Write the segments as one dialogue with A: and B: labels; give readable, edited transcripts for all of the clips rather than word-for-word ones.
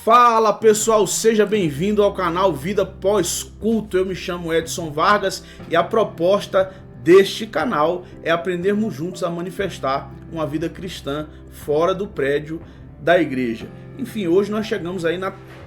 A: Fala pessoal, seja bem-vindo ao canal Vida Pós-Culto. Eu me chamo Edson Vargas e a proposta deste canal é aprendermos juntos a manifestar uma vida cristã fora do prédio da igreja. Enfim, hoje nós chegamos aí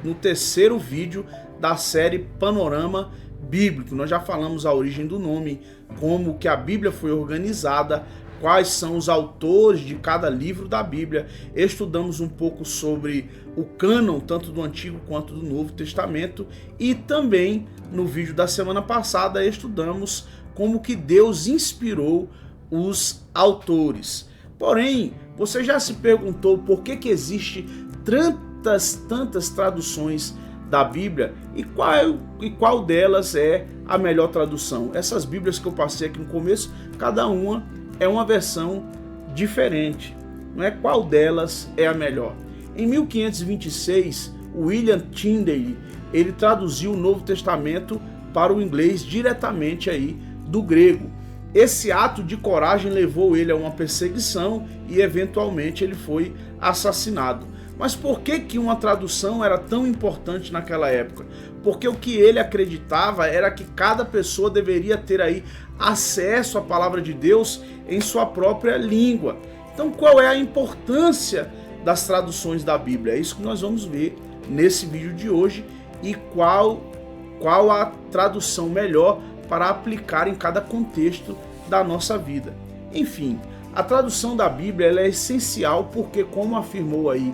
A: no terceiro vídeo da série Panorama Bíblico. Nós já falamos a origem do nome, como que a Bíblia foi organizada, quais são os autores de cada livro da Bíblia. Estudamos um pouco sobre o cânon, tanto do Antigo quanto do Novo Testamento, e também no vídeo da semana passada estudamos como que Deus inspirou os autores. Porém, você já se perguntou por que existe tantas traduções da Bíblia e qual delas é a melhor tradução? Essas Bíblias que eu passei aqui no começo, cada uma é uma versão diferente, não é? Qual delas é a melhor? Em 1526, William Tyndale, ele traduziu o Novo Testamento para o inglês diretamente aí do grego. Esse ato de coragem levou ele a uma perseguição e eventualmente ele foi assassinado. Mas por que uma tradução era tão importante naquela época? Porque o que ele acreditava era que cada pessoa deveria ter aí acesso à palavra de Deus em sua própria língua. Então, qual é a importância das traduções da Bíblia? É isso que nós vamos ver nesse vídeo de hoje e qual a tradução melhor para aplicar em cada contexto da nossa vida. Enfim, a tradução da Bíblia ela é essencial porque, como afirmou aí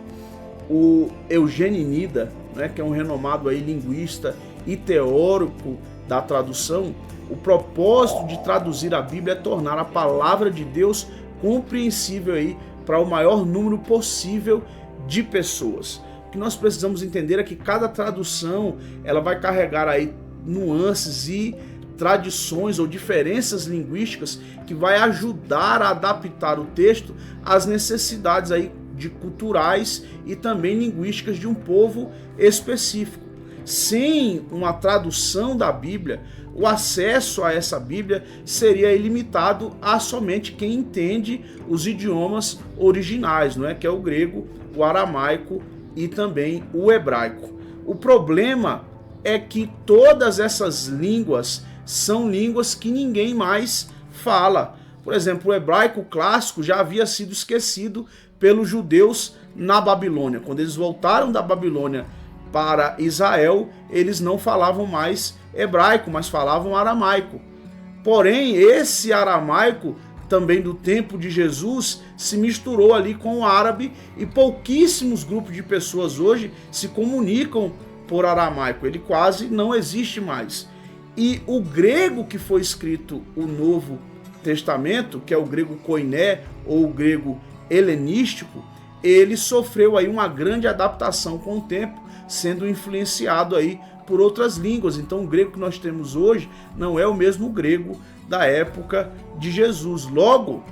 A: o Eugênio Nida, né, que é um renomado aí linguista e teórico da tradução, o propósito de traduzir a Bíblia é tornar a palavra de Deus compreensível aí para o maior número possível de pessoas. O que nós precisamos entender é que cada tradução ela vai carregar aí nuances e tradições ou diferenças linguísticas que vai ajudar a adaptar o texto às necessidades aí culturais e também linguísticas de um povo específico. Sem uma tradução da Bíblia, o acesso a essa Bíblia seria ilimitado a somente quem entende os idiomas originais, não é? Que é o grego, o aramaico e também o hebraico. O problema é que todas essas línguas são línguas que ninguém mais fala. Por exemplo, o hebraico clássico já havia sido esquecido pelos judeus na Babilônia. Quando eles voltaram da Babilônia para Israel, eles não falavam mais hebraico, mas falavam aramaico. Porém, esse aramaico, também do tempo de Jesus, se misturou ali com o árabe e pouquíssimos grupos de pessoas hoje se comunicam por aramaico. Ele quase não existe mais. E o grego que foi escrito o Novo Testamento, que é o grego koiné ou o grego helenístico, ele sofreu aí uma grande adaptação com o tempo, sendo influenciado aí por outras línguas. Então o grego que nós temos hoje não é o mesmo grego da época de Jesus. Logo,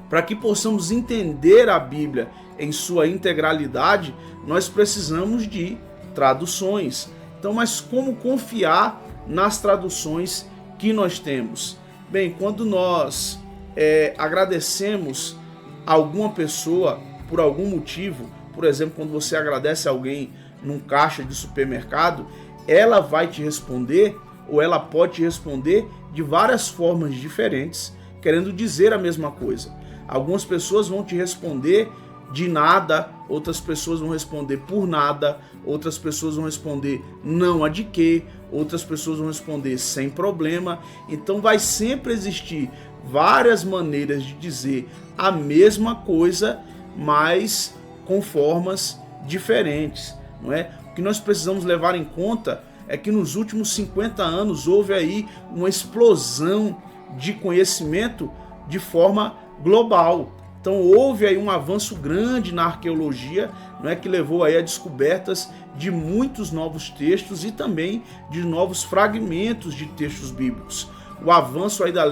A: para que possamos entender a Bíblia em sua integralidade, nós precisamos de traduções. Então, mas como confiar nas traduções que nós temos? Bem, quando nós agradecemos a alguma pessoa por algum motivo, por exemplo, quando você agradece a alguém num caixa de supermercado, ela vai te responder, ou ela pode te responder de várias formas diferentes, querendo dizer a mesma coisa. Algumas pessoas vão te responder de nada, outras pessoas vão responder por nada, outras pessoas vão responder não há de quê, outras pessoas vão responder sem problema. Então vai sempre existir várias maneiras de dizer a mesma coisa, mas com formas diferentes, não é? O que nós precisamos levar em conta é que nos últimos 50 anos houve aí uma explosão de conhecimento de forma global. Então houve aí um avanço grande na arqueologia, não é, que levou aí a descobertas de muitos novos textos e também de novos fragmentos de textos bíblicos. O avanço aí da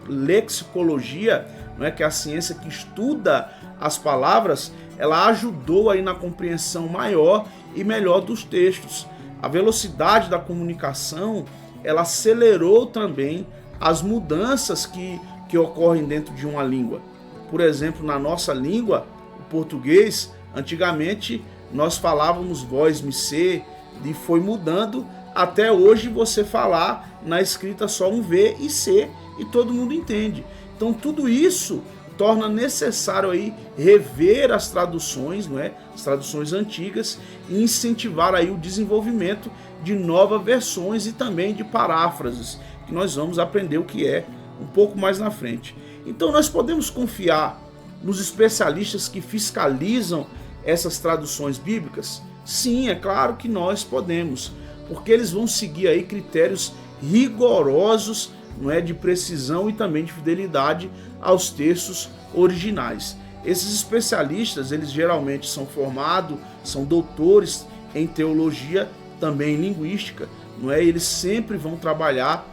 A: lexicologia, não é, que é a ciência que estuda as palavras, ela ajudou aí na compreensão maior e melhor dos textos. A velocidade da comunicação, ela acelerou também as mudanças que ocorrem dentro de uma língua. Por exemplo, na nossa língua, o português, antigamente nós falávamos vós me ser, e foi mudando até hoje você falar na escrita só um V e C e todo mundo entende. Então tudo isso torna necessário aí rever as traduções, não é? As traduções antigas, e incentivar aí o desenvolvimento de novas versões e também de paráfrases, que nós vamos aprender o que é um pouco mais na frente. Então nós podemos confiar nos especialistas que fiscalizam essas traduções bíblicas? Sim, é claro que nós podemos, porque eles vão seguir aí critérios rigorosos, não é, de precisão e também de fidelidade aos textos originais. Esses especialistas, eles geralmente são formados, são doutores em teologia, também em linguística, não é? Eles sempre vão trabalhar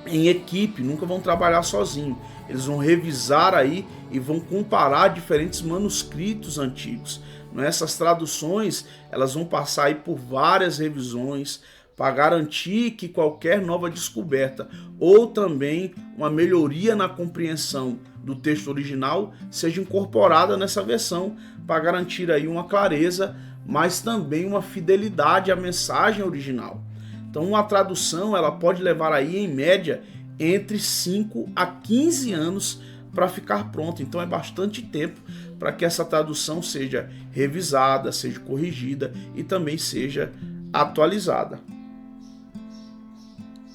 A: em equipe, nunca vão trabalhar sozinho. Eles vão revisar aí e vão comparar diferentes manuscritos antigos. Não é? Essas traduções, elas vão passar aí por várias revisões para garantir que qualquer nova descoberta ou também uma melhoria na compreensão do texto original seja incorporada nessa versão, para garantir aí uma clareza, mas também uma fidelidade à mensagem original. Então uma tradução, ela pode levar aí em média entre 5 a 15 anos para ficar pronta. Então é bastante tempo para que essa tradução seja revisada, seja corrigida e também seja atualizada.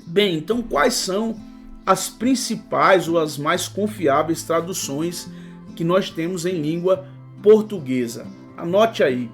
A: Bem, então quais são as principais ou as mais confiáveis traduções que nós temos em língua portuguesa? Anote aí.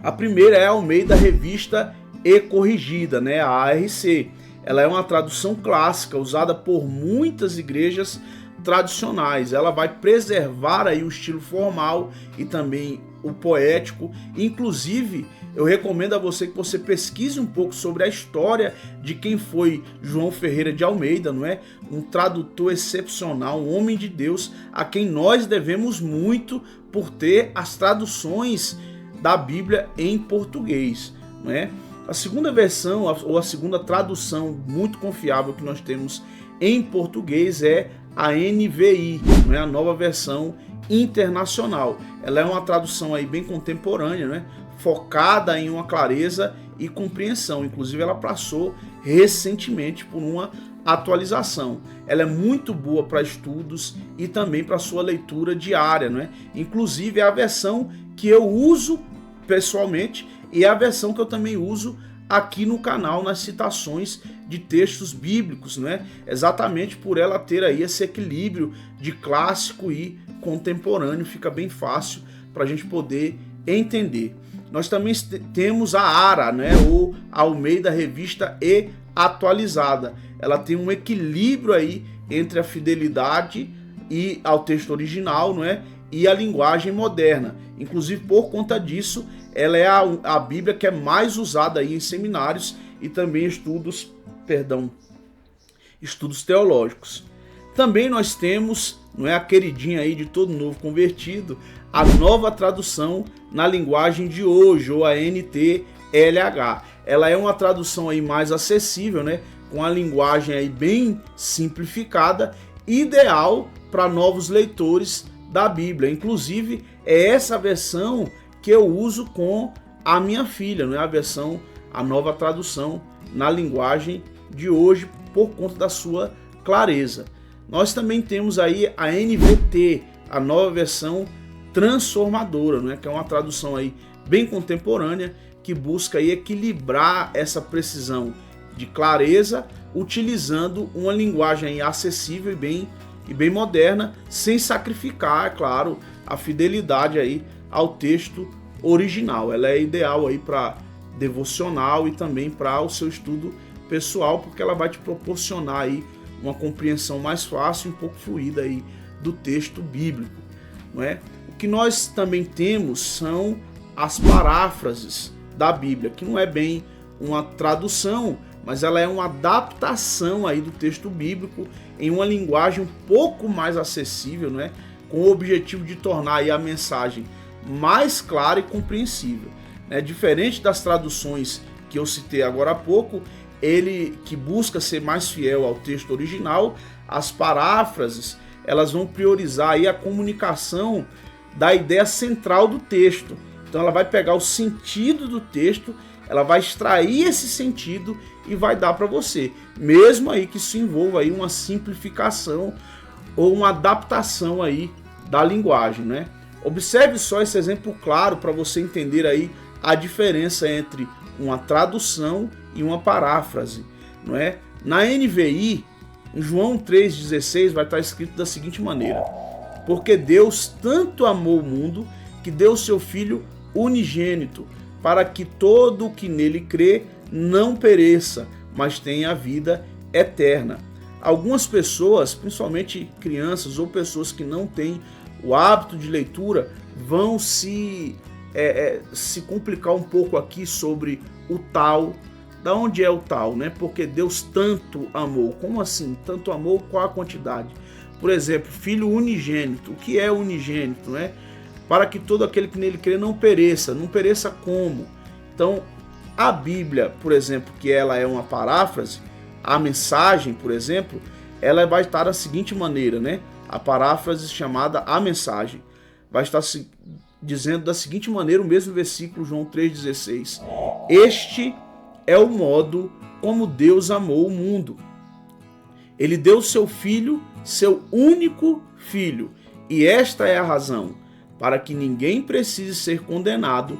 A: A primeira é a Almeida Revista e Corrigida, né, a ARC. Ela é uma tradução clássica usada por muitas igrejas tradicionais. Ela vai preservar aí o estilo formal e também o poético. Inclusive, eu recomendo a você que você pesquise um pouco sobre a história de quem foi João Ferreira de Almeida, não é? Um tradutor excepcional, um homem de Deus, a quem nós devemos muito por ter as traduções da Bíblia em português, não é? A segunda versão, ou a segunda tradução muito confiável que nós temos em português é a NVI, não é? A Nova Versão Internacional. Ela é uma tradução aí bem contemporânea, né? Focada em uma clareza e compreensão. Inclusive ela passou recentemente por uma atualização. Ela é muito boa para estudos e também para sua leitura diária, não é? Inclusive é a versão que eu uso pessoalmente e é a versão que eu também uso aqui no canal nas citações de textos bíblicos, né? Exatamente por ela ter aí esse equilíbrio de clássico e contemporâneo, fica bem fácil para a gente poder entender. Nós também temos a ARA, né? Ou Almeida Revista e Atualizada. Ela tem um equilíbrio aí entre a fidelidade e ao texto original, não é? E a linguagem moderna. Inclusive, por conta disso, ela é a Bíblia que é mais usada aí em seminários e também estudos teológicos. Também nós temos, não é, a queridinha aí de todo novo convertido, a Nova Tradução na Linguagem de Hoje, ou a NTLH. Ela é uma tradução aí mais acessível, né, com a linguagem aí bem simplificada, ideal para novos leitores da Bíblia. Inclusive, é essa versão que eu uso com a minha filha, não é? A Nova Tradução na Linguagem de Hoje, por conta da sua clareza. Nós também temos aí a NVT, a Nova Versão Transformadora, não é? Que é uma tradução aí bem contemporânea que busca aí equilibrar essa precisão de clareza, utilizando uma linguagem aí acessível e bem moderna, sem sacrificar, é claro, a fidelidade aí ao texto original. Ela é ideal aí para devocional e também para o seu estudo pessoal, porque ela vai te proporcionar aí uma compreensão mais fácil e um pouco fluida aí do texto bíblico, não é? O que nós também temos são as paráfrases da Bíblia, que não é bem uma tradução, mas ela é uma adaptação aí do texto bíblico em uma linguagem um pouco mais acessível, não é? Com o objetivo de tornar aí a mensagem mais clara e compreensível, né? Diferente das traduções que eu citei agora há pouco, ele que busca ser mais fiel ao texto original, as paráfrases, elas vão priorizar aí a comunicação da ideia central do texto. Então Então ela vai pegar o sentido do texto, ela vai extrair esse sentido e vai dar para você, mesmo aí que isso envolva aí uma simplificação ou uma adaptação aí da linguagem, né? Observe só esse exemplo claro para você entender aí a diferença entre uma tradução e uma paráfrase, não é? Na NVI, em João 3,16 vai estar escrito da seguinte maneira: porque Deus tanto amou o mundo que deu o seu Filho unigênito, para que todo o que nele crê não pereça, mas tenha a vida eterna. Algumas pessoas, principalmente crianças ou pessoas que não têm o hábito de leitura, vão se complicar um pouco aqui sobre o tal. Da onde é o tal, né? Porque Deus tanto amou. Como assim? Tanto amou? Qual a quantidade? Por exemplo, Filho unigênito. O que é unigênito, né? Para que todo aquele que nele crê não pereça. Não pereça como? Então, a Bíblia, por exemplo, que ela é uma paráfrase, a mensagem, por exemplo, ela vai estar da seguinte maneira, né? A paráfrase chamada A Mensagem vai estar dizendo da seguinte maneira, o mesmo versículo, João 3,16. Este é o modo como Deus amou o mundo. Ele deu seu Filho, seu único Filho, e esta é a razão, para que ninguém precise ser condenado.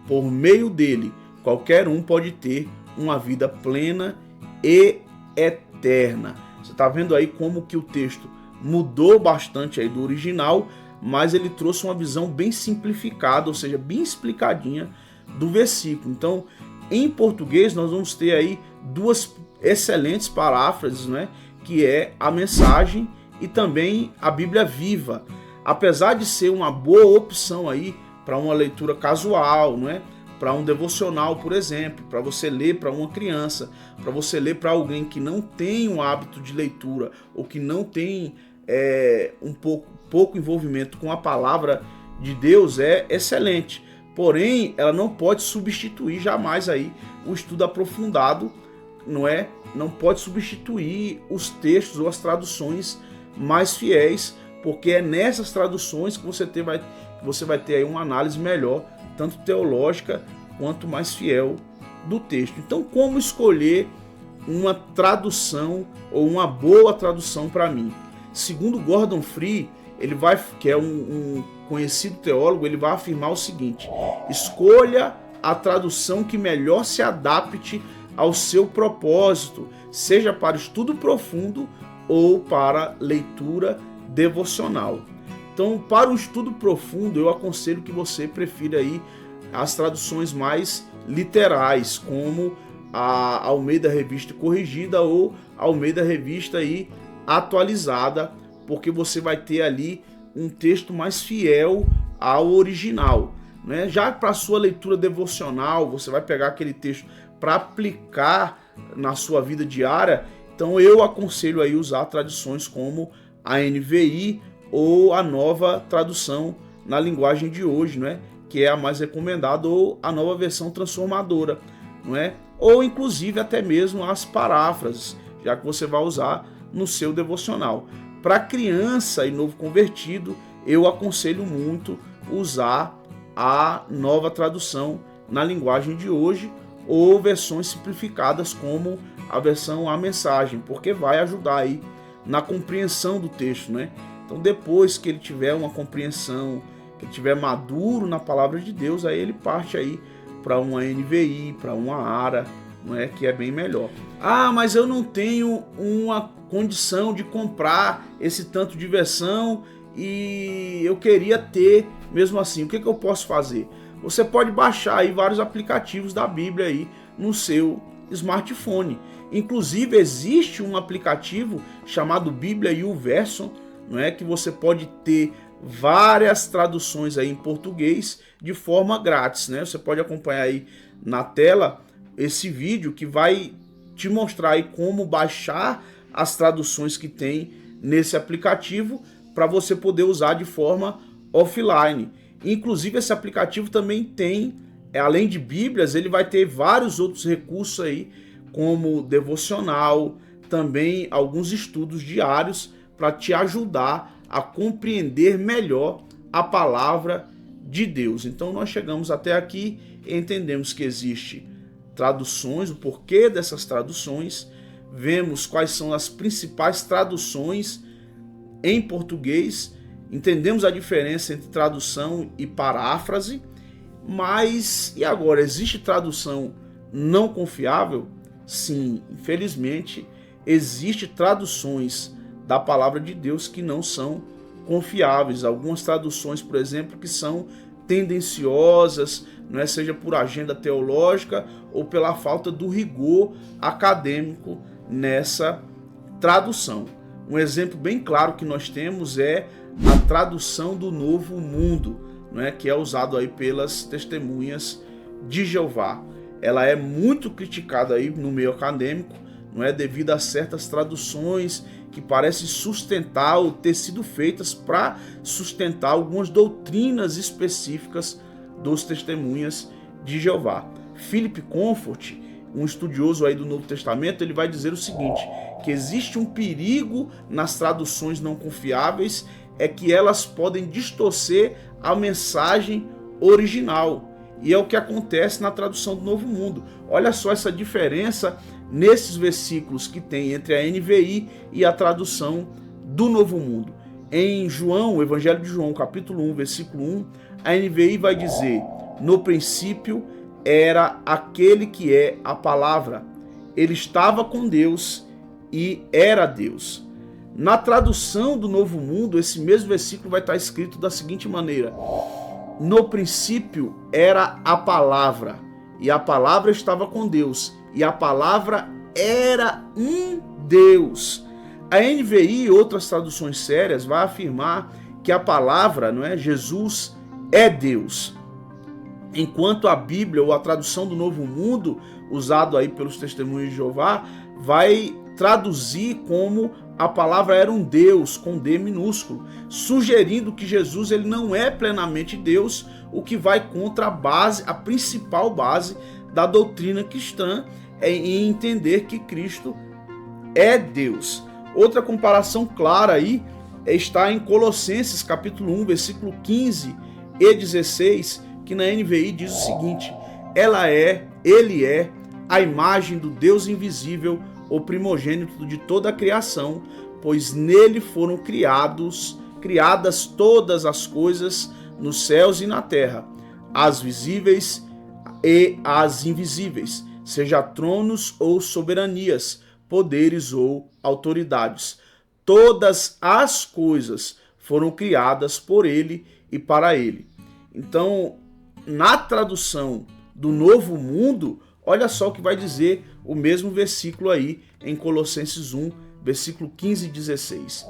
A: Por meio dele, qualquer um pode ter uma vida plena e eterna. Você está vendo aí como que o texto mudou bastante aí do original, mas ele trouxe uma visão bem simplificada, ou seja, bem explicadinha do versículo. Então, em português, nós vamos ter aí duas excelentes paráfrases, né? Que é a Mensagem e também a Bíblia Viva. Apesar de ser uma boa opção aí para uma leitura casual, não é? Para um devocional, por exemplo, para você ler para uma criança, para você ler para alguém que não tem um hábito de leitura ou que não tem pouco envolvimento com a palavra de Deus, é excelente. Porém, ela não pode substituir jamais aí o estudo aprofundado, não é? Não pode substituir os textos ou as traduções mais fiéis, porque é nessas traduções que você vai ter aí uma análise melhor, tanto teológica quanto mais fiel do texto. Então, como escolher uma tradução ou uma boa tradução para mim? Segundo Gordon Fee, que é um conhecido teólogo, ele vai afirmar o seguinte: escolha a tradução que melhor se adapte ao seu propósito, seja para estudo profundo ou para leitura devocional. Então, para o estudo profundo, eu aconselho que você prefira aí as traduções mais literais, como a Almeida Revista Corrigida ou Almeida Revista aí atualizada, porque você vai ter ali um texto mais fiel ao original, né? Já para a sua leitura devocional, você vai pegar aquele texto para aplicar na sua vida diária. Então eu aconselho aí usar traduções como a NVI ou a Nova Tradução na linguagem de hoje, né? Que é a mais recomendada, ou a Nova Versão Transformadora, não é? Ou inclusive até mesmo as paráfrases, já que você vai usar no seu devocional. Para criança e novo convertido, eu aconselho muito usar a Nova Tradução na linguagem de hoje, ou versões simplificadas como a versão A Mensagem, porque vai ajudar aí na compreensão do texto, né? Então, depois que ele tiver uma compreensão, que ele tiver maduro na palavra de Deus, aí ele parte aí para uma NVI, para uma ARA, não é? Que é bem melhor. Ah, mas eu não tenho uma condição de comprar esse tanto de versão e eu queria ter mesmo assim. O que eu posso fazer? Você pode baixar aí vários aplicativos da Bíblia aí no seu smartphone. Inclusive existe um aplicativo chamado Bíblia YouVersion, não é? Que você pode ter várias traduções aí em português de forma grátis, né? Você pode acompanhar aí na tela esse vídeo que vai te mostrar aí como baixar as traduções que tem nesse aplicativo para você poder usar de forma offline. Inclusive esse aplicativo também tem, além de Bíblias, ele vai ter vários outros recursos aí, como devocional, também alguns estudos diários para te ajudar a compreender melhor a palavra de Deus. Então nós chegamos até aqui e entendemos que existe traduções, o porquê dessas traduções, vemos quais são as principais traduções em português, entendemos a diferença entre tradução e paráfrase, mas e agora, existe tradução não confiável? Sim, infelizmente, existe traduções da palavra de Deus que não são confiáveis. Algumas traduções, por exemplo, que são tendenciosas, não é, seja por agenda teológica ou pela falta do rigor acadêmico nessa tradução. Um exemplo bem claro que nós temos é a tradução do Novo Mundo, não é, que é usado aí pelas Testemunhas de Jeová. Ela é muito criticada aí no meio acadêmico, não é, devido a certas traduções que parecem sustentar ou ter sido feitas para sustentar algumas doutrinas específicas dos Testemunhas de Jeová. Philip Comfort, um estudioso aí do Novo Testamento, ele vai dizer o seguinte, que existe um perigo nas traduções não confiáveis, é que elas podem distorcer a mensagem original. E é o que acontece na tradução do Novo Mundo. Olha só essa diferença nesses versículos que tem entre a NVI e a tradução do Novo Mundo. Em João, o Evangelho de João, capítulo 1, versículo 1, a NVI vai dizer: no princípio era aquele que é a palavra. Ele estava com Deus e era Deus. Na tradução do Novo Mundo, esse mesmo versículo vai estar escrito da seguinte maneira: no princípio era a palavra, e a palavra estava com Deus, e a palavra era um Deus. A NVI e outras traduções sérias vai afirmar que a palavra, não é, Jesus é Deus. Enquanto a Bíblia ou a tradução do Novo Mundo, usado aí pelos Testemunhos de Jeová, vai traduzir como a palavra era um Deus, com D minúsculo, sugerindo que Jesus ele não é plenamente Deus, o que vai contra a base, a principal base da doutrina cristã, em entender que Cristo é Deus. Outra comparação clara aí está em Colossenses capítulo 1, versículo 15 e 16, que na NVI diz o seguinte: ele é a imagem do Deus invisível, o primogênito de toda a criação, pois nele foram criadas todas as coisas nos céus e na terra, as visíveis e as invisíveis, seja tronos ou soberanias, poderes ou autoridades. Todas as coisas foram criadas por ele e para ele. Então, na tradução do Novo Mundo, olha só o que vai dizer o mesmo versículo aí em Colossenses 1, versículo 15 e 16.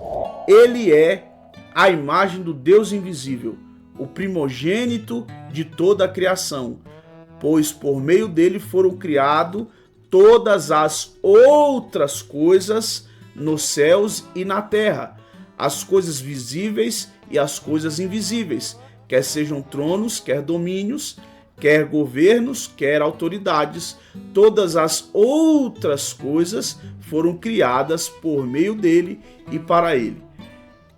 A: Ele é a imagem do Deus invisível, o primogênito de toda a criação, pois por meio dele foram criadas todas as outras coisas nos céus e na terra, as coisas visíveis e as coisas invisíveis, quer sejam tronos, quer domínios, quer governos, quer autoridades. Todas as outras coisas foram criadas por meio dele e para ele.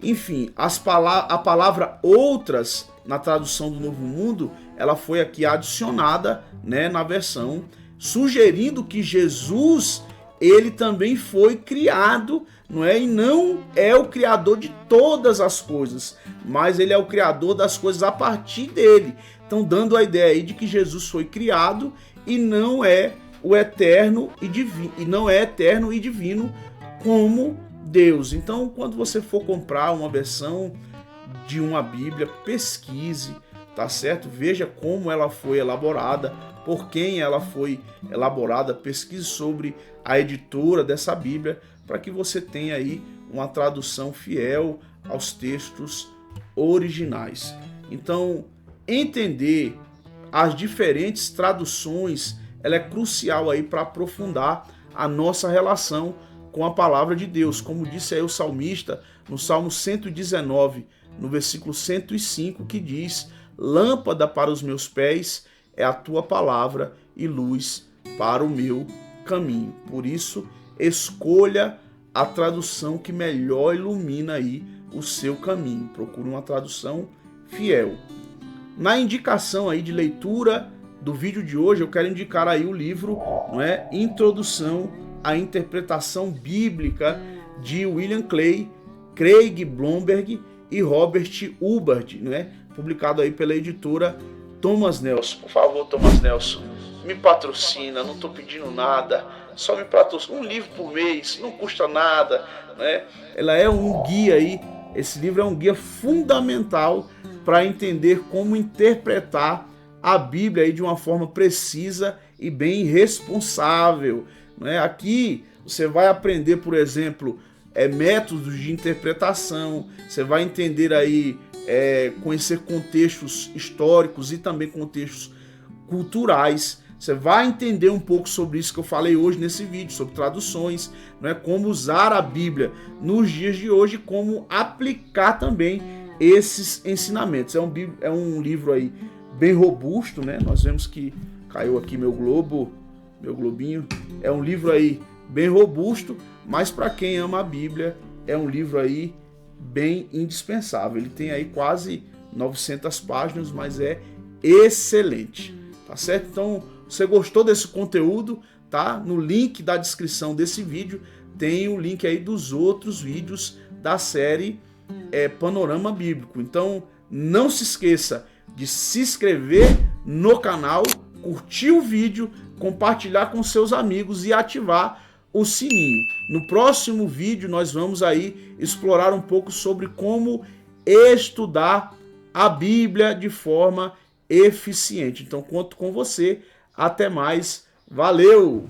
A: Enfim, a palavra outras, na tradução do Novo Mundo, ela foi aqui adicionada, né, na versão, sugerindo que Jesus, ele também foi criado, não é? E não é o criador de todas as coisas, mas ele é o criador das coisas a partir dele. Então, dando a ideia aí de que Jesus foi criado e não é o eterno e divino, e não é eterno e divino como Deus. Então, quando você for comprar uma versão de uma Bíblia, pesquise, tá certo? Veja como ela foi elaborada, por quem ela foi elaborada, pesquise sobre a editora dessa Bíblia, para que você tenha aí uma tradução fiel aos textos originais. Então, entender as diferentes traduções, ela é crucial aí para aprofundar a nossa relação com a palavra de Deus. Como disse aí o salmista no Salmo 119, no versículo 105, que diz: lâmpada para os meus pés é a tua palavra e luz para o meu caminho. Por isso, escolha a tradução que melhor ilumina aí o seu caminho. Procure uma tradução fiel. na indicação aí de leitura do vídeo de hoje, eu quero indicar aí o livro, não é, Introdução à Interpretação Bíblica, de William Clay, Craig Blomberg e Robert Hubbard, né? Publicado aí pela editora Thomas Nelson. Por favor, Thomas Nelson, me patrocina, não estou pedindo nada, só me patrocina, um livro por mês, não custa nada, né? Ela é um guia aí, esse livro é um guia fundamental para entender como interpretar a Bíblia aí de uma forma precisa e bem responsável, né? Aqui você vai aprender, por exemplo, métodos de interpretação, você vai entender aí, conhecer contextos históricos e também contextos culturais. Você vai entender um pouco sobre isso que eu falei hoje nesse vídeo, sobre traduções, né, como usar a Bíblia nos dias de hoje, como aplicar também esses ensinamentos. É um livro aí bem robusto, né? Nós vemos que caiu aqui meu globinho. É um livro aí bem robusto, mas para quem ama a Bíblia, é um livro aí bem indispensável. Ele tem aí quase 900 páginas, mas é excelente, tá certo? Então, você gostou desse conteúdo, tá? No link da descrição desse vídeo tem o link aí dos outros vídeos da série Panorama Bíblico. Então, não se esqueça de se inscrever no canal, curtir o vídeo, compartilhar com seus amigos e ativar o sininho. No próximo vídeo nós vamos aí explorar um pouco sobre como estudar a Bíblia de forma eficiente. Então conto com você. Até mais. Valeu!